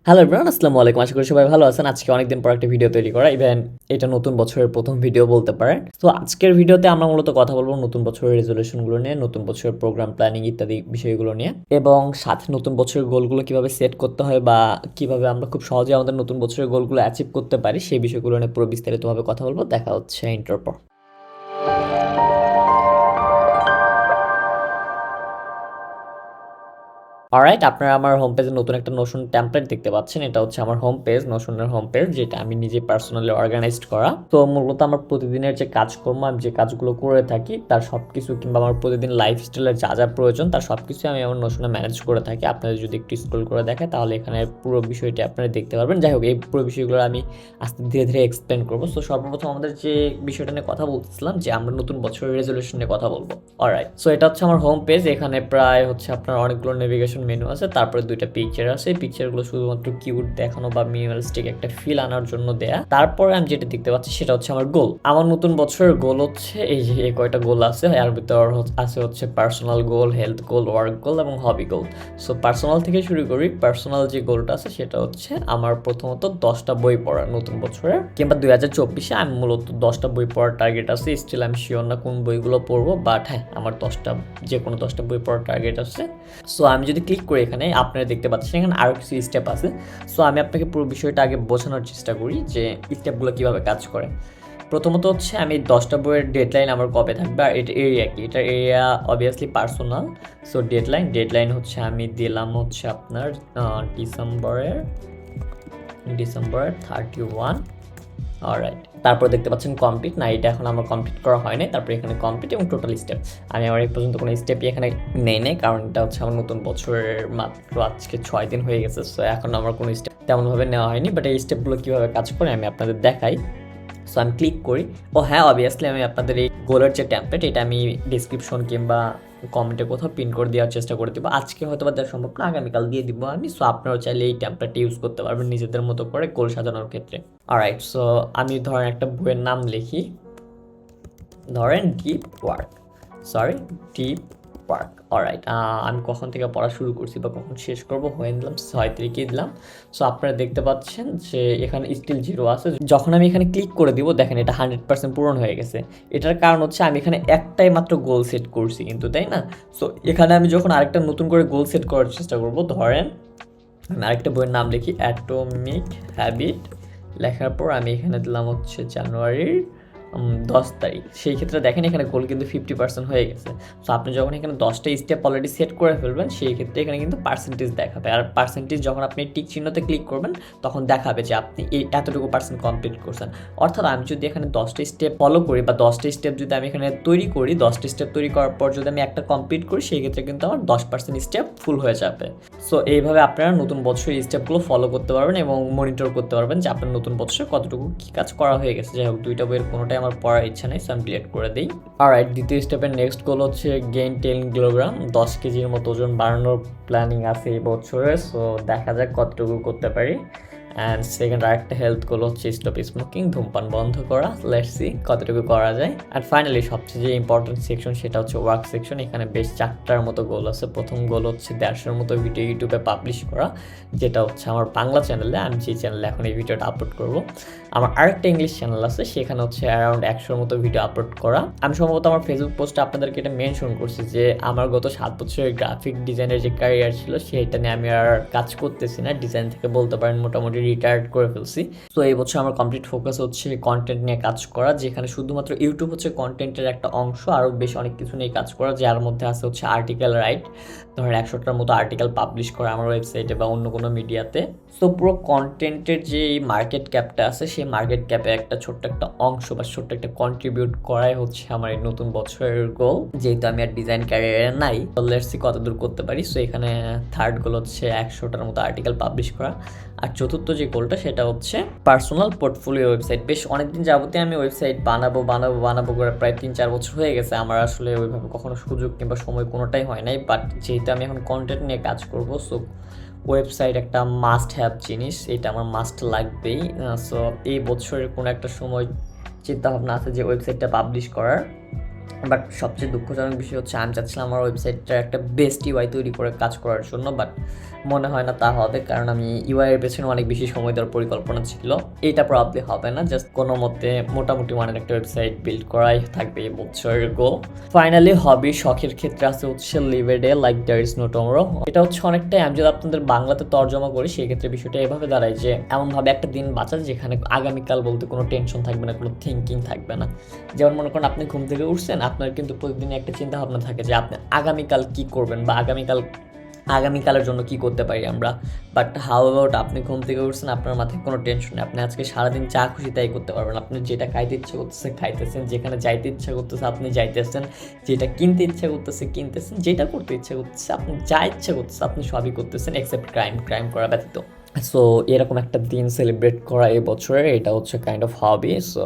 Hello everyone, আসসালামু আলাইকুম। আশা করি সবাই ভালো আছেন। আজকে অনেকদিন পর একটা ভিডিও তৈরি করা, ইভেন এটা নতুন বছরের প্রথম ভিডিও বলতে পারেন। তো আজকের ভিডিওতে আমরা মূলত কথা বলবো নতুন বছরের রেজলিউশনগুলো নিয়ে, নতুন বছরের প্রোগ্রাম প্ল্যানিং ইত্যাদি বিষয়গুলো নিয়ে, এবং সাথে নতুন বছরের গোলগুলো কিভাবে সেট করতে হয় বা কিভাবে আমরা খুব সহজে আমাদের নতুন বছরের গোলগুলো অ্যাচিভ করতে পারি সেই বিষয়গুলো নিয়ে পুরো বিস্তারিতভাবে কথা বলবো। দেখা হচ্ছে ইন্টার পর। অলরাইট, আপনারা আমার হোম পেজে নতুন একটা নোশন টেমপ্লেট দেখতে পাচ্ছেন। এটা হচ্ছে আমার হোম পেজ, নোশনের হোম পেজ, যেটা আমি নিজে পার্সোনালি অর্গানাইজড করা। তো মূলত আমার প্রতিদিনের যে কাজকর্ম, আমি যে কাজগুলো করে থাকি তার সব কিছু, কিংবা আমার প্রতিদিন লাইফস্টাইলের যা যা প্রয়োজন তার সব কিছু আমি আমার নোশনে ম্যানেজ করে থাকি। আপনাদের যদি একটু স্ক্রল করে দেখে তাহলে এখানে পুরো বিষয়টি আপনারা দেখতে পারবেন। যাই হোক, এই পুরো বিষয়গুলো আমি আস্তে ধীরে ধীরে এক্সপ্লেন করবো। সো সর্বপ্রথম আমাদের যে বিষয়টা নিয়ে কথা বলতেছিলাম, যে আমরা নতুন বছরের রেজলিউশন নিয়ে কথা বলবো। অলরাইট, সো এটা হচ্ছে আমার হোম পেজ। এখানে প্রায় হচ্ছে আপনার অনেকগুলো নেভিগেশন মেনু আছে, তারপরে দুইটা পিকচার আছে। এই পিকচারগুলো শুধুমাত্র কিউট দেখানো বা মিনিমালিস্টিক একটা ফিল আনার জন্য দেয়া। তারপরে আমি যেটা দেখতে পাচ্ছি সেটা হচ্ছে আমার গোল। আমার নতুন বছরের গোল হচ্ছে এই যে এই কয়টা গোল আছে, এর ভিতর আছে হচ্ছে পার্সোনাল গোল, হেলথ গোল, ওয়ার্ক গোল এবং হবি গোল। সো পার্সোনাল থেকে শুরু করি। পার্সোনাল যে গোলটা আছে সেটা হচ্ছে আমার প্রথমত 10টা বই পড়া নতুন বছরে, কিংবা 2024-এ আমি মূলত 10টা বই পড়ার টার্গেট আছে। স্টিল আমি শিওর না কোন বইগুলো পড়বো, বাট হ্যাঁ, আমার যে কোনো 10টা বই পড়ার টার্গেট আছে। সো আমি যদি ক্লিক করি, এখানে আপনারা দেখতে পাচ্ছেন এখানে আরও কিছু স্টেপ আছে। সো আমি আপনাকে পুরো বিষয়টা আগে বোঝানোর চেষ্টা করি যে স্টেপগুলো কীভাবে কাজ করে। প্রথমত হচ্ছে আমি 10টা বইয়ের ডেডলাইন আমার কবে থাকবে, আর এটা এরিয়া কি, এটা area obviously personal. So deadline হচ্ছে আমি দিলাম হচ্ছে আপনার ডিসেম্বরের 31। অলরাইট, তারপর দেখতে পাচ্ছেন কমপ্লিট। না, এটা এখন আমার কমপ্লিট করা হয় নাই। তারপরে এখানে কমপ্লিট এবং টোটাল স্টেপ। আমি আমার এই পর্যন্ত কোনো স্টেপই এখানে নেই, কারণ এটা হচ্ছে আমার নতুন বছরের মাত্র আজকে 6 দিন হয়ে গেছে। সো এখন আমার কোনো স্টেপ তেমনভাবে নেওয়া হয়নি, বাট এই স্টেপগুলো কীভাবে কাজ করে আমি আপনাদের দেখাই। সো আমি ক্লিক করি। ও হ্যাঁ, অবভিয়াসলি আমি আপনাদের এই গোলের যে টেমপ্লেট, এটা আমি ডিসক্রিপশন কিংবা কমেন্টে কোথাও পিন করে দেওয়ার চেষ্টা করে দিব। আজকে হয়তো বা দেওয়া সম্ভব না, আগামীকাল দিয়ে দিব আমি। সো আপনারাও চাইলে এই টেমপ্লেটটা ইউজ করতে পারবেন নিজেদের মতো করে গোল সাজানোর ক্ষেত্রে। অলরাইট, সো আমি ধরেন একটা বইয়ের নাম লিখি, ধরেন ডিপ ওয়ার্ক। অলরাইট, আমি কখন থেকে পড়া শুরু করছি বা কখন শেষ করবো হয়ে দিলাম 6 তারিখে দিলাম। সো আপনারা দেখতে পাচ্ছেন যে এখানে স্টিল 0 আছে। যখন আমি এখানে ক্লিক করে দিব, দেখেন এটা 100% পূরণ হয়ে গেছে। এটার কারণ হচ্ছে আমি এখানে একটাই মাত্র গোল সেট করছি কিন্তু, তাই না? সো এখানে আমি যখন আরেকটা নতুন করে গোল সেট করার চেষ্টা করবো, ধরেন আমি আরেকটা বইয়ের নাম লিখি অ্যাটমিক হ্যাবিট। লেখার পর আমি এখানে দিলাম হচ্ছে জানুয়ারির 10 তারিখ। সেই ক্ষেত্রে দেখেন এখানে গোল কিন্তু 50% হয়ে গেছে। সো আপনি যখন এখানে 10টা স্টেপ অলরেডি সেট করে ফেলবেন, সেই ক্ষেত্রে এখানে কিন্তু পার্সেন্টেজ দেখাবে। আর পার্সেন্টেজ যখন আপনি টিক চিহ্নতে ক্লিক করবেন তখন দেখাবে যে আপনি এই এতটুকু পার্সেন্ট কমপ্লিট করছেন। অর্থাৎ আমি যদি এখানে 10টা স্টেপ ফলো করি বা 10টা স্টেপ যদি আমি এখানে তৈরি করি, 10টা স্টেপ তৈরি করার পর যদি আমি একটা কমপ্লিট করি, সেই ক্ষেত্রে কিন্তু আমার 10% স্টেপ ফুল হয়ে যাবে। সো এইভাবে আপনারা নতুন বছরের স্টেপগুলো ফলো করতে পারবেন এবং মনিটর করতে পারবেন যে আপনার নতুন বছরে কতটুকু কী কাজ করা হয়ে গেছে। যাই হোক, 2টা বইয়ের কোনোটাই আমার পড়ার ইচ্ছা নেই, সো আমি ডিলিট করে দিই। অলরাইট, দ্বিতীয় স্টেপের নেক্সট গোল হচ্ছে গেইন 10 কিলোগ্রাম, 10 কেজির মতো ওজন বাড়ানোর প্ল্যানিং আছে এই বছরে। সো দেখা যাক কতটুকু করতে পারি। অ্যান্ড সেকেন্ড আরেকটা হেলথ গোল হচ্ছে স্টপ স্মোকিং, ধূমপান বন্ধ করা। লেটস সি কতটুকু করা যায়। অ্যান্ড ফাইনালি সবচেয়ে যে ইম্পর্টেন্ট সেকশন সেটা হচ্ছে ওয়ার্ক সেকশন। এখানে বেশ 4টার মতো গোল আছে। প্রথম গোল হচ্ছে 150-এর মতো ভিডিও ইউটিউবে পাবলিশ করা, যেটা হচ্ছে আমার বাংলা চ্যানেলে। আমি যে চ্যানেলে এখন এই ভিডিওটা আপলোড করব। আমার আরেকটা ইংলিশ চ্যানেল আছে, সেখানে হচ্ছে অ্যারাউন্ড 100-এর মতো ভিডিও আপলোড করা। আমি সম্ভবত আমার ফেসবুক পোস্টে আপনাদেরকে এটা মেনশন করছি যে আমার গত 7 বছরের গ্রাফিক ডিজাইনের যে ক্যারিয়ার ছিল সেটা নিয়ে আমি আর কাজ করতেছি না। ডিজাইন থেকে বলতে পারেন মোটামুটি রিটায়ার্ড করে ফেলছি। তো এই বছর আমার কমপ্লিট ফোকাস হচ্ছে কন্টেন্ট নিয়ে কাজ করা, যেখানে শুধুমাত্র ইউটিউব হচ্ছে কন্টেন্টের একটা অংশ, আরও বেশ অনেক কিছু নিয়ে কাজ করা, যার মধ্যে আছে হচ্ছে আর্টিকেল রাইট, ধরেন 100টার মতো আর্টিকেল পাবলিশ করা আমার ওয়েবসাইটে বা অন্য কোনো মিডিয়াতে। সো পুরো কন্টেন্টের যে মার্কেট ক্যাপটা আছে, সেই মার্কেট ক্যাপে একটা ছোট্ট একটা অংশ বা ছোট্ট একটা কন্ট্রিবিউট করাই হচ্ছে আমার এই নতুন বছরের গোল। যেহেতু আমি আর ডিজাইন ক্যারিয়ারে নাই, লেটস সি কতদূর করতে পারি। সো এখানে থার্ড গোল হচ্ছে 100টার মতো আর্টিকেল পাবলিশ করা। আর চতুর্থ যে গোলটা সেটা হচ্ছে পার্সোনাল পোর্টফোলিও ওয়েবসাইট। বেশ অনেকদিন যাবতীয় আমি ওয়েবসাইট বানাবো করে প্রায় 3-4 বছর হয়ে গেছে। আমার আসলে ওইভাবে কখনো সুযোগ কিংবা সময় কোনোটাই হয় নাই। বাট যেহেতু আমি এখন কন্টেন্ট নিয়ে কাজ করবো, সো ওয়েবসাইট একটা মাস্ট হ্যাভ জিনিস, এটা আমার মাস্ট লাগবেই। সো এই বছরের কোনো একটা সময় চিন্তা ভাবনা আছে যে ওয়েবসাইটটা পাবলিশ করার। বাট সবচেয়ে দুঃখজনক বিষয় হচ্ছে আমি চাচ্ছিলাম আমার ওয়েবসাইটটা একটা বেস্ট ইউআই তৈরি করে কাজ করার জন্য, বাট মনে হয় না তা হবে, কারণ আমি ইউআই এর পেছনে অনেক বেশি সময় দেওয়ার পরিকল্পনা ছিল। এইটা প্রবলি হবে না, জাস্ট কোনো মতে মোটামুটি মানের একটা ওয়েবসাইট বিল্ড করাই থাকবে এই বছরের গোল। ফাইনালি হবি শখের ক্ষেত্রে আছে হচ্ছে live a day like there is no tomorrow. এটা হচ্ছে অনেকটাই আমি যদি আপনাদের বাংলাতে তর্জমা করি সেই ক্ষেত্রে বিষয়টা এভাবে দাঁড়ায় যে এমনভাবে একটা দিন বাঁচা যেখানে আগামীকাল বলতে কোনো টেনশন থাকবে না, কোনো থিঙ্কিং থাকবে না। যেমন মনে করেন আপনি ঘুম থেকে উঠছেন, আপনার কিন্তু প্রতিদিন একটা চিন্তা ভাবনা থাকে যে আপনি আগামীকাল কি করবেন বা আগামীকালের জন্য কি করতে পারি আমরা। বাট হাউ অ্যাবাউট আপনি ঘুম থেকে উঠছেন, আপনার মাথায় কোনো টেনশন নেই, আপনি আজকে সারাদিন যা খুশি তাই করতে পারবেন। আপনি যেটা খাইতে ইচ্ছা করতেছে খাইতেছেন, যেখানে যাইতে ইচ্ছা করতেছে আপনি যাইতেছেন, যেটা কিনতে ইচ্ছা করতেছে কিনতেছেন, যেটা করতে ইচ্ছা করতেছে আপনি যা ইচ্ছা করতেছে আপনি সবই করতেছেন এক্সেপ্ট ক্রাইম করা ব্যতীত। সো এরকম একটা দিন সেলিব্রেট করা এই বছরে, এটা হচ্ছে kind of hobby. So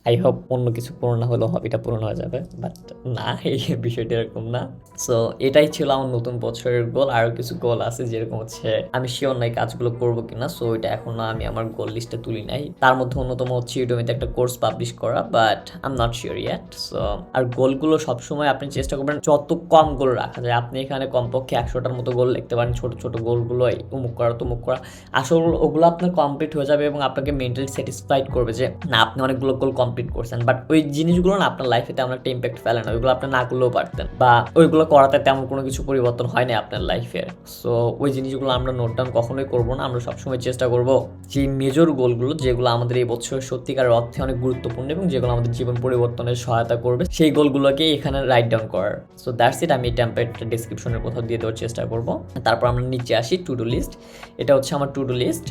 I hope অন্য কিছু পূরণ না হলেও হবিটা পূরণ হয়ে যাবে, বাট না, এই বিষয়টা এরকম না। সো এটাই ছিল আমার নতুন বছরের গোল। আরও কিছু গোল আছে, যেরকম হচ্ছে আমি শিওর নাই কাজগুলো করবো কিনা, সো এটা এখনো আমি আমার গোল লিস্টে তুলি নাই। তার মধ্যে অন্যতম হচ্ছে ইউটিউবে একটা কোর্স পাবলিশ করা, but I'm not sure yet. So আর গোলগুলো সবসময় আপনি চেষ্টা করবেন যত কম গোল রাখা যায়। আপনি এখানে কমপক্ষে 100টার মতো গোল লিখতে পারেন, ছোট ছোট গোলগুলো উমুক করা তমুক করা, আসলে ওগুলো আপনার কমপ্লিট হয়ে যাবে এবং আপনাকে মেন্টালি স্যাটিসফাইড করবে যে না আপনি অনেকগুলো গোল কমপ্লিট করছেন। বাট ওই জিনিসগুলো না আপনার লাইফে তেমন একটা ইম্প্যাক্ট ফেলে না, ওইগুলো আপনি না করলেও পারতেন বা ওইগুলো করাতে তেমন কোনো কিছু পরিবর্তন হয় না আপনার লাইফে। সো ওই জিনিসগুলো আমরা নোট ডাউন কখনোই করবো না। আমরা সবসময় চেষ্টা করবো যে মেজর গোলগুলো, যেগুলো আমাদের এই বছরের সত্যিকারের অর্থে অনেক গুরুত্বপূর্ণ এবং যেগুলো আমাদের জীবন পরিবর্তনের সহায়তা করবে, সেই গোলগুলোকে এখানে রাইট ডাউন করার। So that's it. আমি এই টেমপ্লেটটা ডিসক্রিপশনের কোথাও দিয়ে দেওয়ার চেষ্টা করবো। তারপর আমরা নিচে আসি টু ডু লিস্ট। এটা হচ্ছে আমার টু ডু লিস্ট।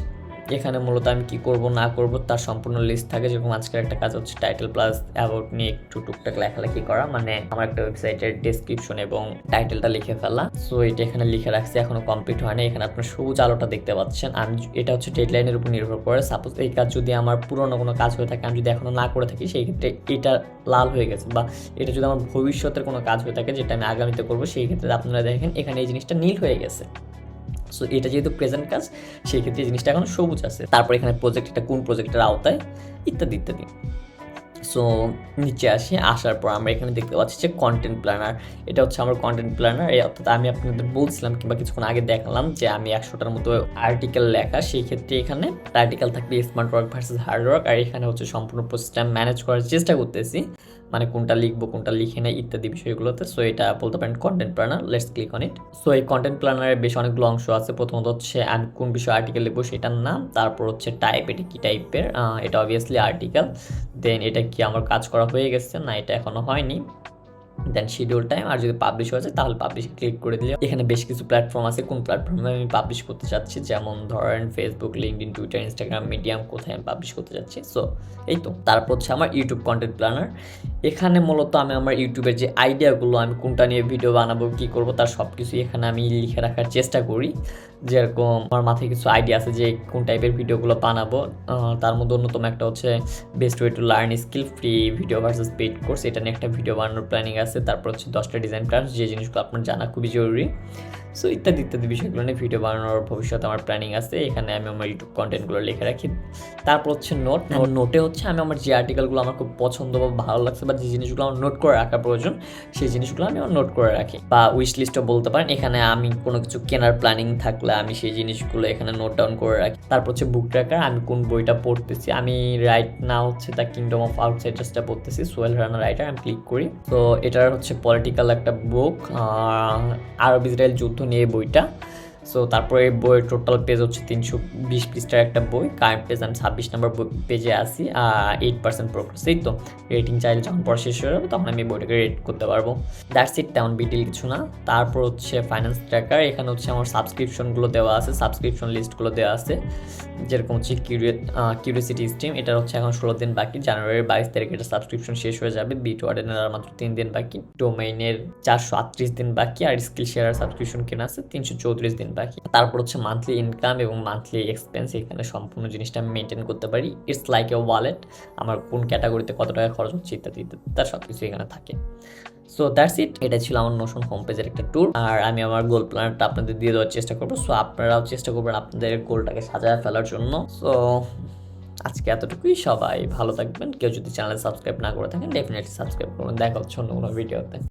এখানে মূলত আমি কি করব না করব তার সম্পূর্ণ লিস্ট থাকে। যেরকম আজকের একটা কাজ হচ্ছে টাইটেল প্লাস অ্যাবাউট নিয়ে একটু টুকটাক লেখালেখি করা, মানে আমার একটা ওয়েবসাইটের ডেসক্রিপশন এবং টাইটেলটা লিখে ফেলা। সো এটা এখানে লিখে রাখছি, এখনো কমপ্লিট হয়নি। এখানে আপনার সবুজ আলোটা দেখতে পাচ্ছেন। আমি এটা হচ্ছে ডেডলাইনের উপর নির্ভর করে। সাপোজ এই কাজ যদি আমার পুরোনো কোনো কাজ হয়ে থাকে, আমি যদি এখনো না করে থাকি, সেই ক্ষেত্রে এটা লাল হয়ে গেছে, বা এটা যদি আমার ভবিষ্যতের কোনো কাজ হয়ে থাকে যেটা আমি আগামীতে করবো, সেই ক্ষেত্রে আপনারা দেখেন এখানে এই জিনিসটা নীল হয়ে গেছে। সো এটা যেহেতু প্রেজেন্ট কাজ, সেই ক্ষেত্রে এই জিনিসটা এখন সবুজ আছে। তারপর এখানে প্রজেক্ট, এটা কোন প্রজেক্টের আওতায়, ইত্যাদি ইত্যাদি। সো নিচে আসি, আসার পর আমরা এখানে দেখতে পাচ্ছি যে কন্টেন্ট প্ল্যানার। এটা হচ্ছে আমার কন্টেন্ট প্ল্যানার। অর্থাৎ আমি আপনাদের বলছিলাম কিংবা কিছুক্ষণ আগে দেখালাম যে আমি 100টার মতো আর্টিকেল লেখা, সেই ক্ষেত্রে এখানে আর্টিকেল থাকবে smart work versus hard work, আর এখানে হচ্ছে সম্পূর্ণ প্রসেসটা ম্যানেজ করার চেষ্টা করতেছি, মানে কোনটা লিখবো কোনটা লিখে নেই ইত্যাদি বিষয়গুলোতে। সো এটা বলতে পারেন content planner. Let's click on it. So এই কন্টেন্ট প্ল্যানারের বেশ অনেকগুলো অংশ আছে। প্রথমত হচ্ছে আমি কোন বিষয়ে আর্টিকেল লিখবো সেটার নাম, তারপর হচ্ছে টাইপ, এটা কি টাইপের, এটা অবভিয়াসলি আর্টিকেল। দেন এটা কি আমার কাজ করা হয়ে গেছে না, এটা এখনো হয়নি। দেন শিডিউল টাইম, আর যদি পাবলিশ হয়ে যায় তাহলে পাবলিশে ক্লিক করে দিলে এখানে বেশ কিছু প্ল্যাটফর্ম আছে, কোন প্ল্যাটফর্মে আমি পাবলিশ করতে চাচ্ছি, যেমন ধরেন Facebook, LinkedIn, Twitter, Instagram, medium, কোথায় আমি পাবলিশ করতে চাচ্ছি। সো এই তো। তারপর হচ্ছে আমার ইউটিউব কন্টেন্ট প্ল্যানার। এখানে মূলত আমি আমার ইউটিউবের যে আইডিয়াগুলো, আমি কোনটা নিয়ে ভিডিও বানাবো, কী করবো, তার সব কিছু এখানে আমি লিখে রাখার চেষ্টা করি। যেরকম আমার মাথায় কিছু আইডিয়া আছে যে কোন টাইপের ভিডিওগুলো বানাবো। তার মধ্যে অন্যতম একটা হচ্ছে best way to learn skill, free video versus paid course, এটা নিয়ে একটা ভিডিও বানানোর প্ল্যানিং আছে। তারপর হচ্ছে 10টা ডিজাইন ক্লাস, যে জিনিসগুলো আপনার জানা খুবই জরুরি। সো ইত্যাদি ইত্যাদি বিষয়গুলো নিয়ে ভিডিও বানানোর ভবিষ্যতে আমার প্ল্যানিং আছে। এখানে আমি আমার ইউটিউব কন্টেন্টগুলো লিখে রাখি। তারপর হচ্ছে নোটে হচ্ছে আমি আমার যে আর্টিকেলগুলো আমার খুব পছন্দ বা ভালো লাগছে বা যে জিনিসগুলো আমার নোট করে রাখা প্রয়োজন, সেই জিনিসগুলো আমি আমার নোট করে রাখি, বা উইশ লিস্টও বলতে পারেন। এখানে আমি কোনো কিছু কেনার প্ল্যানিং থাকলে আমি সেই জিনিসগুলো এখানে নোট ডাউন করে রাখি। তারপর হচ্ছে বুক ট্র্যাকার, আমি কোন বইটা পড়তেছি। আমি রাইট নাও হচ্ছে দ্য কিংডম অফ আউটসাইডার্সটা পড়তেছি, সোহেল রানা রাইটার। আমি ক্লিক করি। তো এটার হচ্ছে পলিটিক্যাল একটা বুক, আরব ইসরায়েল যুদ্ধ নিয়ে বইটা। সো তারপরে এই বইয়ের টোটাল পেজ হচ্ছে 320 পৃষ্ঠার একটা বই। কারেন্ট পেজ আমি 26 নম্বর পেজে আসি। 8% প্রোগ্রেস। এই তো। রেটিং চাইলে যখন পড়া শেষ হয়ে যাবে তখন আমি বইটাকে রেট করতে পারবো। দ্যাটস ইট, তেমন বিটেল কিছু না। তারপর হচ্ছে ফাইন্যান্স ট্র্যাকার। এখানে হচ্ছে আমার সাবস্ক্রিপশনগুলো দেওয়া আছে, সাবস্ক্রিপশন লিস্টগুলো দেওয়া আছে। যেরকম হচ্ছে কিউরিওসিটি স্ট্রিম, এটা হচ্ছে এখন 16 দিন বাকি। জানুয়ারির 22 তারিখে এটা সাবস্ক্রিপশন শেষ হয়ে যাবে। বিট ওয়ার্ডেনের আর মাত্র 3 দিন বাকি। ডোমেইনের 438 দিন বাকি। আর স্কিল শেয়ার সাবস্ক্রিপশন কেনা আছে 334 দিন বাকি। তারপর হচ্ছে মান্থলি ইনকাম এবং মান্থলি এক্সপেন্স, এখানে সম্পূর্ণ জিনিসটা আমি মেনটেন করতে পারি। ইটস লাইক এ ওয়ালেট, আমার কোন ক্যাটাগরিতে কত টাকা খরচ হচ্ছে ইত্যাদি ইত্যাদি, তার সব কিছু এখানে থাকে। So that's it. এটা ছিল আমার নোশন হোম পেজের একটা ট্যুর, আর আমি আমার গোল প্ল্যানটা আপনাদের দিয়ে দেওয়ার চেষ্টা করবো। সো আপনারাও চেষ্টা করবেন আপনাদের গোলটাকে সাজায় ফেলার জন্য। সো আজকে এতটুকুই, সবাই ভালো থাকবেন। কেউ যদি চ্যানেল সাবস্ক্রাইব না করে থাকেন ডেফিনেটলি সাবস্ক্রাইব করুন। দেখা হচ্ছে অন্য কোনো ভিডিওতে।